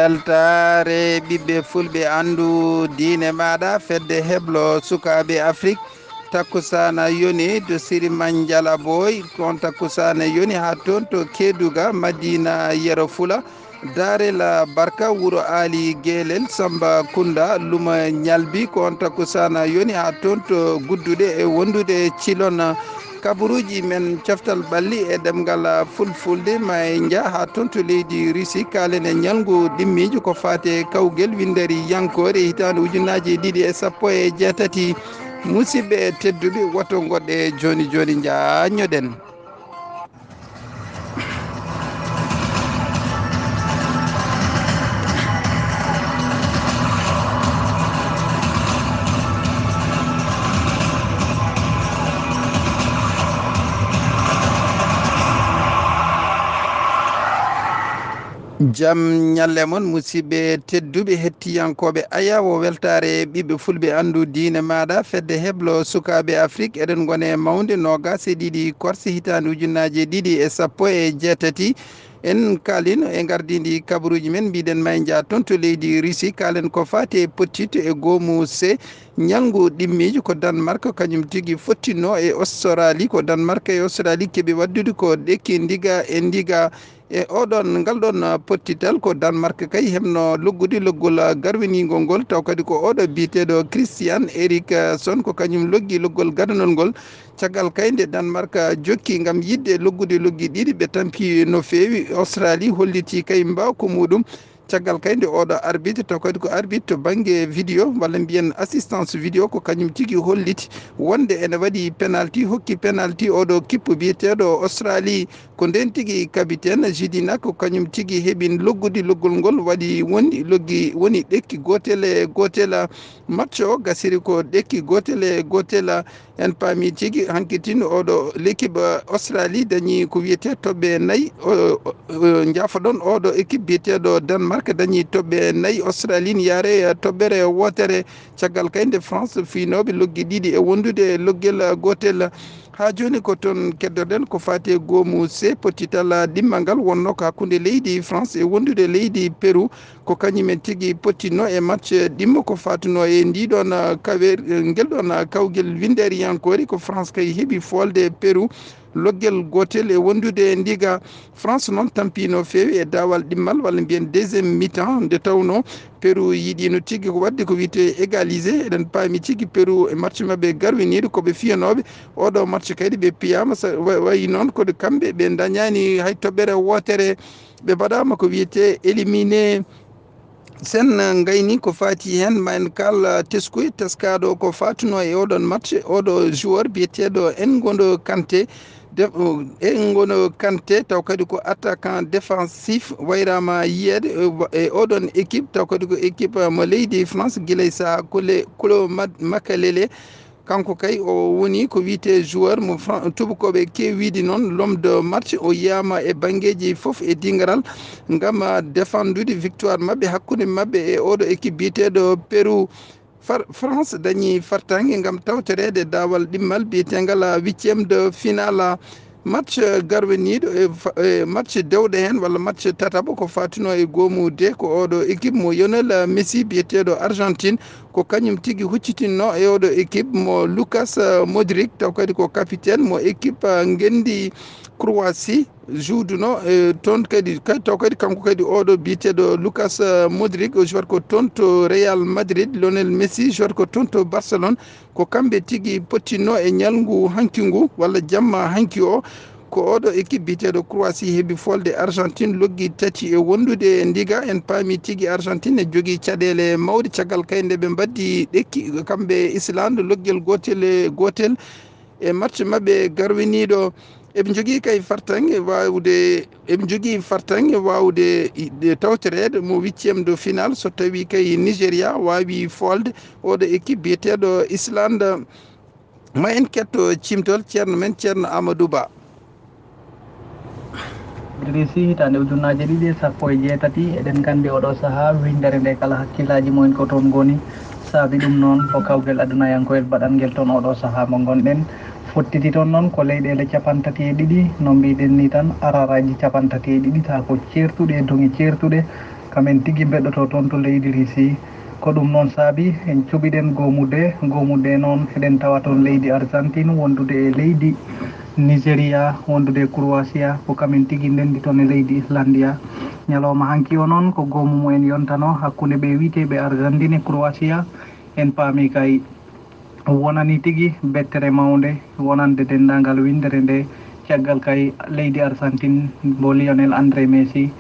weltare ɓiɓɓe fulɓe andu diine maɗa fedde heblo sukaɓe afrique takkusana yoni to siri mandiala boy on takkusana yoni ha toon to keduga madina yero fula darela barka wuuro ali guelel samba kunda luma ñalbi ko on takkusana yoni ha toon to gudduɗe e wondude cilon kabaruji men caftal ɓalli e ɗemgal fulfulde ma dia ha toon to leydi russie kalen e ñalngu ɗimmijo ko fate kawguel windari yankore hitande ujunnaji 2017 musidɓe tedduɓe woto goɗɗe joni joni jañoɗen jaam ñalle moon musidɓe tedduɓe hettiyankoɓe aya o weltare ɓiɓɓe fulɓe andu diine maɗa fedde heblo sukaɓe afrique eɗen gone mawde nogas e ɗiɗi korse hitande ujunnaji 2017 en kalino e gardidi kabaruji men mbiɗen may dia toon to leydi russie kalen ko fati e pottito e gomu se ñalngu ɗimmijo ko danemark kañum tigui fottinno e australie ko danemark e australie keeɓi waddude ko ɗekki ndiga e ndiga e oɗon ngal ɗon pottital ko danemark kay hebno loggude loggol garwinigol ngol taw kadi ko oɗo biteɗo christian eriksson ko kañum loggi loggol gadanol ngol caggal kay nde danemark jokki gam yidde loggude loggi ɗiɗi ɓe tampi no fewi australie holliti kay mbawko muɗum caggal kay nde oɗo arbitre taw kadi ko arbitre to banggue vidéo walla mbiyen assistance vidéo ko kañum tigui holliti wonde ene waɗi pénalty hokki pénalty oɗo kippo biyeteɗo australie ko nden tigui capitaine jidina ko kañum tigui heeɓin loggude loggol ngol waɗi woni ɗekki gotel e gotel match o gasiri ko ɗekki gotel e gotel en paami tigui hankkitino oɗo l'équipe australie dañi ko wiyete toɓɓe nayyi jaafoɗon oɗo équipe biyeteɗo danemark dañi toɓɓe nayyi australie yaare toɓɓere wotere caggal kay nde france finoɓe loggi ɗiɗi e wondude loggel gotel ha joni ko toon keddoɗen ko fati gomu se pottital ɗimmal ngal wonno ko hakkude leydi france e wondude leydi pérou ko kañumen tigui pottinno e match ɗimmo ko fatuno e ndiɗon ngel ɗon kawguel winderiyankori ko france kay heeɓi folde pérou loggel gotel e wondude ndiga france noon tampino fewi e dawal ɗimmal walla mbiyen deuxiéme mi-temps nde tawno pérou yiɗino tigui ko wadde ko wiyete égalisé eɗen paami tigui pérou e match mabɓe garwiniɗo koɓe fiyanoɓe oɗo match kadi ɓe piyama wayi noon koɗo kamɓe ɓe dañani hay toɓɓere wotere ɓe mbaɗama ko wiyete éliminé sen gayni ko fati hen ma en kal teskuy teskaɗo ko fatuno e oɗon match oɗo joueur biyeteɗo N'Golo Kanté N'Golo Kanté taw kadi ko attaquant défensif wayrama yiyede e oɗon équipe taw kadi ko équipe mo leydi france guilay sa kolo Makelele kanko kay o woni ko wiyete joueur mo tubakoɓe kewiide noon l'homme de match o yiyama e banggueji foof e dingaral gam défendude victoire mabɓe hakkude mabɓe e oɗo équipe biyeteɗo pérou france dañi fartangue gam tawtorede dawal ɗimmal biyetegal 8e de finale match garwaniɗo e match dewɗo hen walla match tataɓo ko fatuno e gomude ko oɗo équipe mo Lionel Messi biyeteɗo Argentine ko kañum tigui huccitinno e oɗo équipe mo Lucas Modric taw kadi ko capitaine mo équipe gendi Croatie jouduno toon kadi taw kadi kanko kadi oɗo biyeteɗo Lucas Modric o joueur ko toon to Real Madrid Lionel Messi joueur ko toon to Barcelone ko kamɓe tigui pottinno e ñalngu hanki ngu walla jamma hanki o ko oɗo équipe biyeteɗo Croatie heeɓi folde Argentine loggi tati e wondude ndiga en paami tigui Argentine e jogui caɗele mawɗe caggal kay nde ɓe mbaddi ɗekki kamɓe Islande loggel gotel e gotel e match mabɓe garwiniɗo eɓe jogui kay fartangue wawde eɓe jogui fartangue wawde tawtorede mo 8e de finale so tawi kay Nigéria wawi folde oɗo équipe biyeteɗo Islande ma en ketto cimtol ceerno men ceerno Amadou Ba Idrissi hitande ujunnaje 2017 eɗen gandi oɗo saaha windere nde kala hakkillaji mumen ko toon goni saabi ɗum noon ko kawgel adunayankoyel baɗangel toon oɗo saaha mo gonɗen fottiti toon noon ko leyɗele 32 no mbiɗen ni tan araraji 32 ta ko certuɗe e dongi certuɗe kamen tigi beɗoto toon to leydi Russie ko ɗum noon saabi en cuɓiɗen gomude noon eɗen tawa toon leydi Argentine wondude e leydi Nigéria wondude e Croatia ko kamen tigi ndendi toon e leydi Islandia ñalawma hanki o noon ko gomu mumen yontano hakkude ɓe witeɓe Argentine e Croatia en paami kay wonani tigi bettere mawde wonande dendagal windere nde caggal kay leydi Argentine mo Lionel André Messi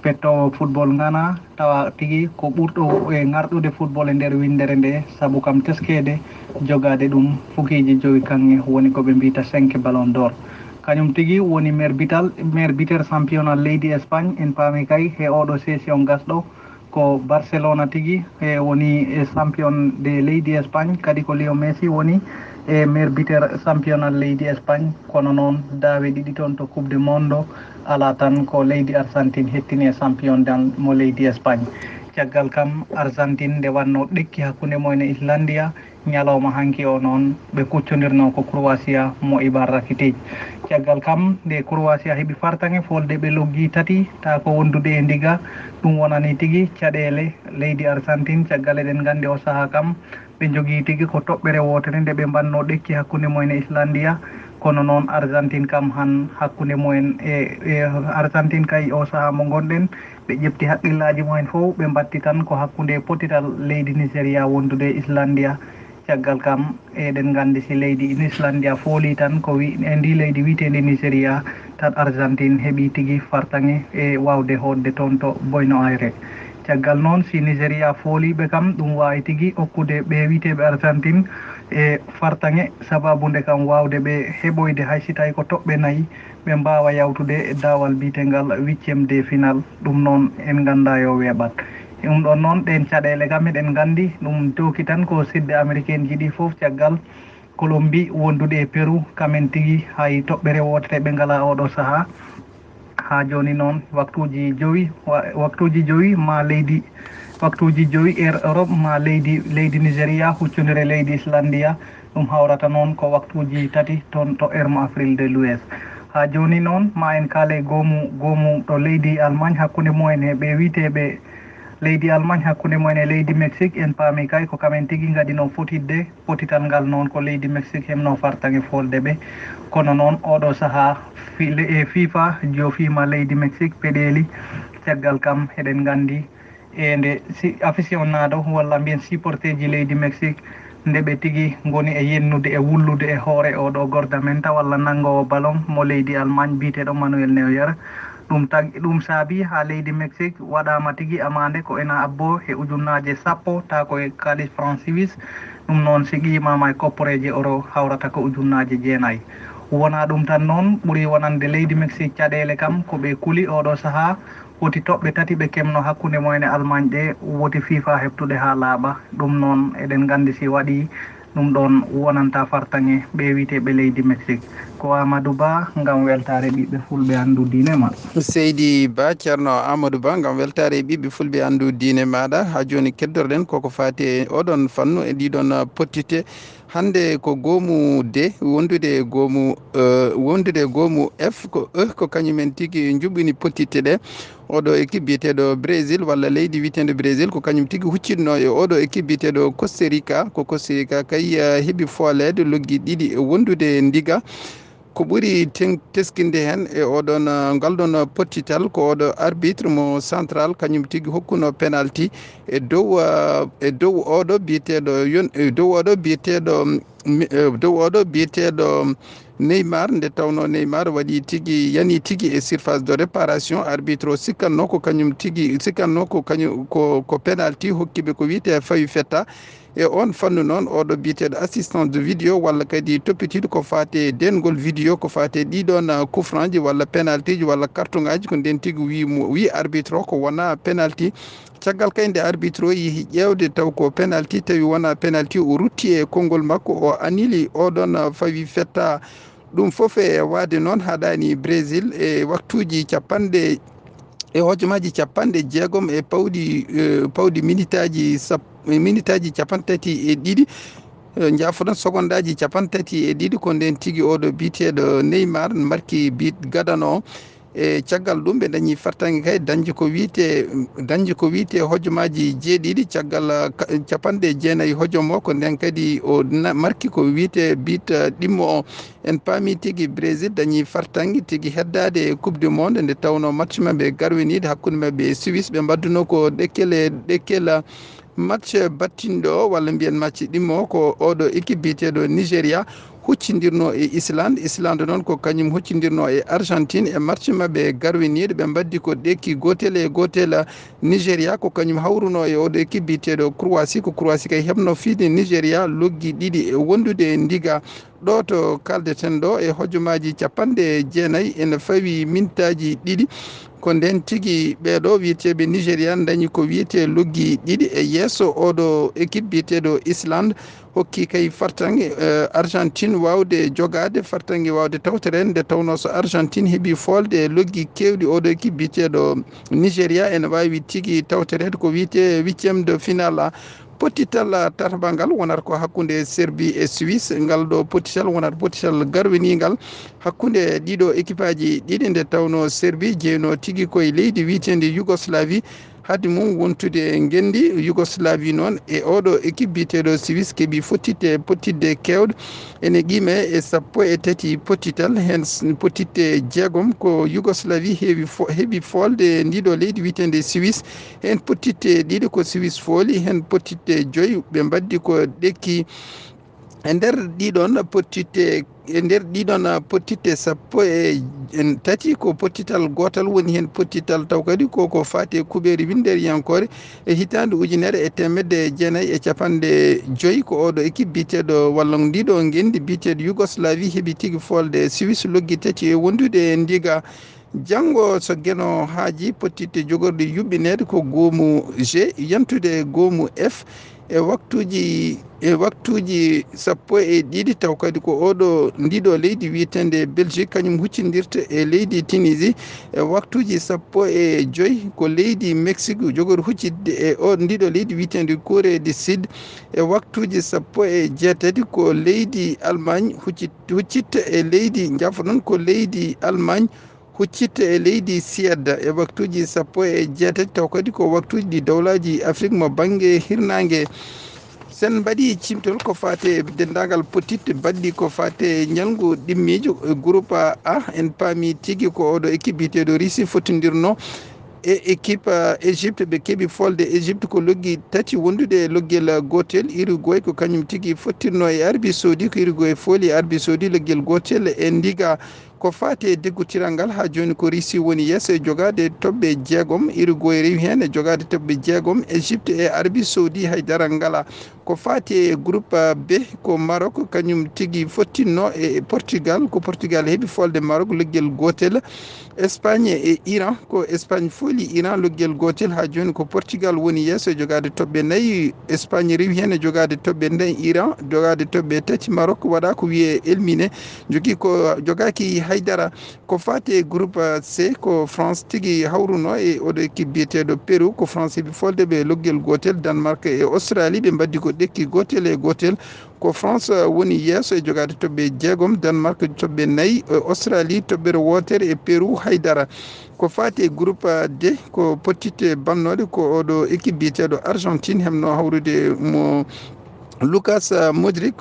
pettowo football ngana tawa tigi ko ɓurɗo e ngarɗude football e nder windere nde saabu kam teskede jogade ɗum fukiji joyi kanŋe woni koɓe mbita 5 ballon d'or kañum tigi woni maire biter championnat leydi Espagne en paami kay he oɗo session gasɗo ko Barcelona tigi e woni e champion de leydi Espagne kadi ko Leo Messi woni e maire biter championnat leydi Espagne kono noon daawe ɗiɗi toon to coupe du monde ala tan ko leydi Argentine hettini e champion dan mo leydi Espagne caggal kam Argentine nde wanno ɗekki hakkude mumen e Islandia ñalawma hanki o noon ɓe kuccodirno ko Croatia mo Ibar Rakitic caggal kam nde Croatia heeɓi fartange folde ɓe loggi tati ta ko wondude e ndiga ɗum wonani tigi caɗele leydi Argentine caggal eɗen gandi o saaha kam ɓe jogui tigi ko toɓɓere wotere nde ɓe mbanno ɗekki hakkude mumen e Islandia kono noon Argentine kam han hakkude mumen e Argentine kay o saaha mo gonɗen ɓe ƴefti haqqillaji mumen fof ɓe mbatti tan ko hakkude potital leydi Nigéria wondude Islandia caggal kam eɗen gandi si leydi Islandia fooli tan ko wi e ndi leydi witende Nigéria tan Argentine heeɓi tigi fartange e wawde hodde toon to Buenos Aires caggal noon si Nigéria fooliɓe kam ɗum wawi tigi hokkude ɓe witeɓe Argentine e fartange sababude kam wawde ɓe heɓoyde haysi tawi ko toɓɓe nayyi ɓe mbawa yawtude e dawal bitengal 8e de final ɗum noon en ganda yo weeɓat ɗum ɗon noon ɗen caɗele kam eɗen gandi ɗum doki tan ko sidde américaine jiɗi foof caggal Colombie wondude e Pérou kamen tigi hay toɓɓere wotere ɓe ngala oɗo saaha ha joni noon waktuji joyi ma leydi waktuji joyi Europe ma leydi Nigéria huccodire leydi Islandia ɗum hawrata noon ko waktuji tati toon to mo Afrique de l'Ouest ha joni noon ma en kaale gomu ɗo leydi Allemagne hakkude mumen e ɓe witeɓe leydi Allemagne hakkude mumen e leydi Mexique en paami kay ko kamen tigi gadino fotidde potital ngal noon ko leydi Mexique hemno fartange folde ɓe kono noon oɗo saaha FIFA jofima leydi Mexique peɗeli caggal kam eɗen gandi e nde aficionado walla mbiyen supporter ji leydi Mexique nde ɓe tigi goni e yennude e wullude e hoore oɗo gordamenta walla nangowo ballon mo leydi Allemagne biteɗo Manuel Neuer ɗum saabi ha leydi Mexique waɗama tigi amande ko ena abbo e ujunnaje 10 ta koye kalis franc suisse ɗum noon si qimama e kopporeje euro hawrata ko ujunnaje 9 wona ɗum tan noon ɓuuri wonande leydi Mexique caɗele kam ko ɓe kuuli oɗo saaha woti toɓɓe tati ɓe kemno hakkude mumen e Allemagne ɗe woti FIFA heɓtude ha laaɓa ɗum noon eɗen gandi si waɗi ɗum ɗon wonanta fartange ɓe witeɓe leydi Mexique ko Amadou Ba gam weltare ɓiɓɓe fulɓe andu diine ma Seydi Ba ceerno Amadou Ba gam weltare ɓiɓɓe fulɓe andu diine maɗa ha joni keddorɗen koko fati e oɗon fannu e ɗiɗon pottite hande ko goomu D wondude goomu F ko E ko kañumen tigui juɓɓini pottite ɗe oɗo équipe biyeteɗo Brésil walla leydi witende Brésil ko kañum tigui huccinno e oɗo équipe biyeteɗo Costa Rica ko Costa Rica kay heeɓi foolede loggi ɗiɗi e wondude ndiga ko ɓuri teskinde hen e oɗon ngalɗon pottital ko oɗo arbitre mo central kañum tigui hokkuno penalty e dow oɗo biyeteɗo Neymar nde tawno Neymar waɗi tigui yani tigui e surface de réparation arbitre o sikkanno ko kañum tigui ko penalty hokkiɓe ko wiyete fawi fetta e on fannu noon oɗo biyeteɗo assistance de vidéo walla kadi toppitiɗo ko fate dengol vidéo ko fate ɗiɗon coup franc ji walla penalty ji walla carton ngaji ko nden tigui wi arbitre o ko wona penalty caggal kay nde arbitre o yeehi ƴewde taw ko penalty tawi wona penalty o rutti e konngol makko o anili oɗon fawi fetta ɗum foof e wade noon haɗani Brésil e waktuji capanɗe e hojomaji 60 e pawɗi minitaji 32 jaafoɗon secondaji 32 ko nden tigui oɗo biteɗo Neymar marki bit gadano e caggal ɗum ɓe dañi fartangue kay dañji ko wiite hojomaji jeeɗiɗi caggal capanɗe jeenayyi hojom o ko nden kadi o marki ko wiite bit ɗimmo o en paami tigui Brésil dañi fartangue tigui heddade coupe du monde nde tawno match mabɓe garwinide hakkude mabɓe e Suisse ɓe mbadduno ko ɗekkel match battinɗo o walla mbiyen match ɗimmo ko oɗo équipe biteɗo Nigéria huccidirno e Islande noon ko kañum huccidirno e Argentine e match mabɓe garwiniɗo ɓe mbaddi ko ɗekki gotel e gotel. Nigéria ko kañum hawruno e oɗo équipe biteɗo Croatie ko Croatie kay heɓno fiide Nigéria loggi ɗiɗi e wondude e ndiga ɗo to kaldeten ɗo e hojomaji capanɗe jeenayyi ene fawi mintaji ɗiɗi ko nden tigui ɓeɗo wiyeteɓe Nigéria dañi ko wiyete loggi ɗiɗi e yesso oɗo équipe biteɗo Islande hokki kay fartangue Argentine wawde jogade fartangue wawde tawtorede nde tawno so Argentine heeɓi folde loggi kewɗi oɗo équipe biteɗo Nigéria ene wawi tigui tawtorede ko wiyete 8e de finale. Pottital tataɓal ngal wonata ko hakkude Serbie e Suisse ngal ɗo pottital wonata pottital garwinigal hakkude ɗiɗo équipe aji ɗiɗi nde tawno Serbie jeyno tigui koye leydi wiitede Yougoslavie hadde mum wontude gendi Yougoslavie noon e oɗo équipe biteɗo Suisse keeɓi pottidde kewɗe ene qime e 13 pottital hen pottitte jeegom ko Yougoslavie heeɓi folde ndiɗo leydi wiitede Suisse hen pottitte ɗiɗi ko Suisse fooli hen pottitte joyyi ɓe mbaddi ko ɗekki e nder ɗiɗon pottitte sappo e tati ko pottital gotal woni hen pottital taw kadi koko fate kuɓeri winderiyankore e hitande 1995 ko oɗo équipe biteɗo walla ndiɗo gendi biteɗo Yougoslavie heeɓi tigui folde Suisse loggi tati e wondude e ndiga janggo so gueno haaji pottitte jogorɗe yuɓɓinede ko goomu G yantude goomu F e waktuji sappo e ɗiɗi taw kadi ko oɗo ndiɗo leydi wiitende Belgique kañum huccidirta e leydi Tunisie e waktuji sappo e joyyi ko leydi Mexique jogori huccidde e ndiɗo leydi wiitende Corée du Sud e waktuji sappo e jeetati ko leydi Allemagne huccitta e leydi jaafa noon ko leydi Allemagne huccitta e leydi Suède e waktuji sappo e jeetati taw kadi ko waktuji ɗi dawlaji Afrique mo banggue hirnangue sen mbaɗi cimtol ko fate dendagal pottitte badɗi ko fate ñalngu ɗimmijo groupe A en paami tigui ko oɗo équipe biteɗo Russie fottodirno e équipe Égypte ɓe keeɓi folde Égypte ko loggi tati wondude loggel gotel. Uruguay ko kañum tigui fottirno e Arabie Saoudi ko Uruguay fooli Arabie Saoudi loggel gotel e ndiga ko fate deggutiral ngal ha joni ko Russie woni yesso e jogade tobɓe jeegom. Uruguay rewi hen e jogade tobɓe jeegom. Égypte e Arabie Saoudi haydara ngala. Ko fate groupe B ko Maroc kañum tigui fottinno e Portugal ko Portugal heeɓi folde Maroc loggel gotel. Espagne e Iran ko Espagne fooli Iran loggel gotel ha joni ko Portugal woni yesso e jogade tobɓe 4. Espagne rewi hen e jogade tobɓe 4. Iran jogade tobɓe 3. Maroc waɗa ko wiye éliminé jogaki haydara. ko fate groupe C ko France tigui hawruno e oɗo équipe biyeteɗo Pérou ko France heeɓi folde ɓe loggel gotel. Danemark e Australie ɓe mbaddi ko ɗekki gotel e gotel ko France woni yesso e jogade tobɓe jeegom. Danemark tobɓe 4 Australie toɓɓere wotere e Pérou haydara. ko fate groupe D ko pottitte bannode ko oɗo équipe biyeteɗo Argentine hemno hawrude mo Lucas Modric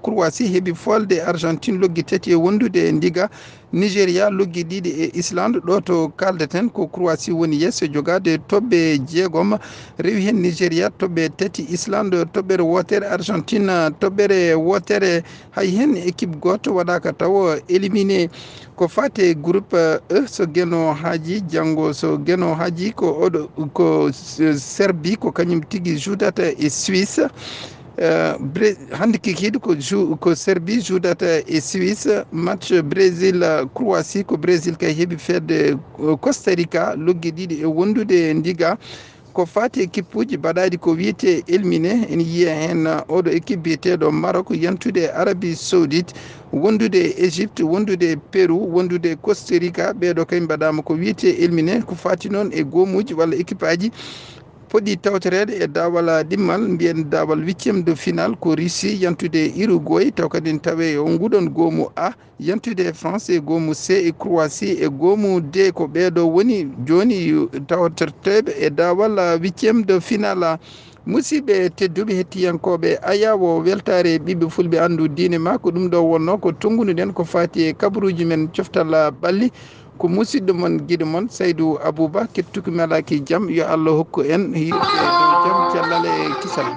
Croatie heeɓi folde Argentine loggi tati e wondude e ndiga. Nigéria loggi ɗiɗi e Islande ɗo to kaldeten ko Croatie woni yesso e jogade tobɓe jeegom. Rewi hen Nigéria tobɓe 3, Islande toɓɓere wotere, Argentine toɓɓere wotere. hay hen équipe goto waɗaka taw éliminé. ko fate groupe E so gueno haaji janggo so gueno haaji ko oɗo ko Serbie ko kañum tigui joudata e Suisse. hande kikiɗe ko Serbie joudata e Suisse. match Brésil Croatie ko Brésil kay heeɓi fedde Costa Rica loggi ɗiɗi e wondude e ndiga. ko fati équipe uji mbaɗaɗi ko wiyete éliminé ene yiya hen oɗo équipe biyeteɗo Maroc yantude Arabie Saoudite wondude Égypte wondude Pérou wondude Costa Rica ɓeɗo kay mbaɗama ko wiyete éliminé ko fati noon e goomuji walla équipe aji poɗɗi tawtorede e dawal ɗimmal mbiyen dawal 8e de final ko Russie yantude Uruguay taw kadi tawe o nguɗon goomu A yantude France e goomu C e Croatie e goomu D ko ɓeeɗo woni joni tawtorteɓe e dawal 8e de final. musidɓe tedduɓe hettiyankoɓe ayawo weltare ɓiɓɓe fulɓe andu diine ma ko ɗum ɗo wonno ko tongunuɗen ko fati e kabaruji men coftal ɓalli ko musidɗo mon guiɗo moon Saydou Abouba kettuki melaki jaam yo Allah hokku en hirde dow jaam cellal e kisal.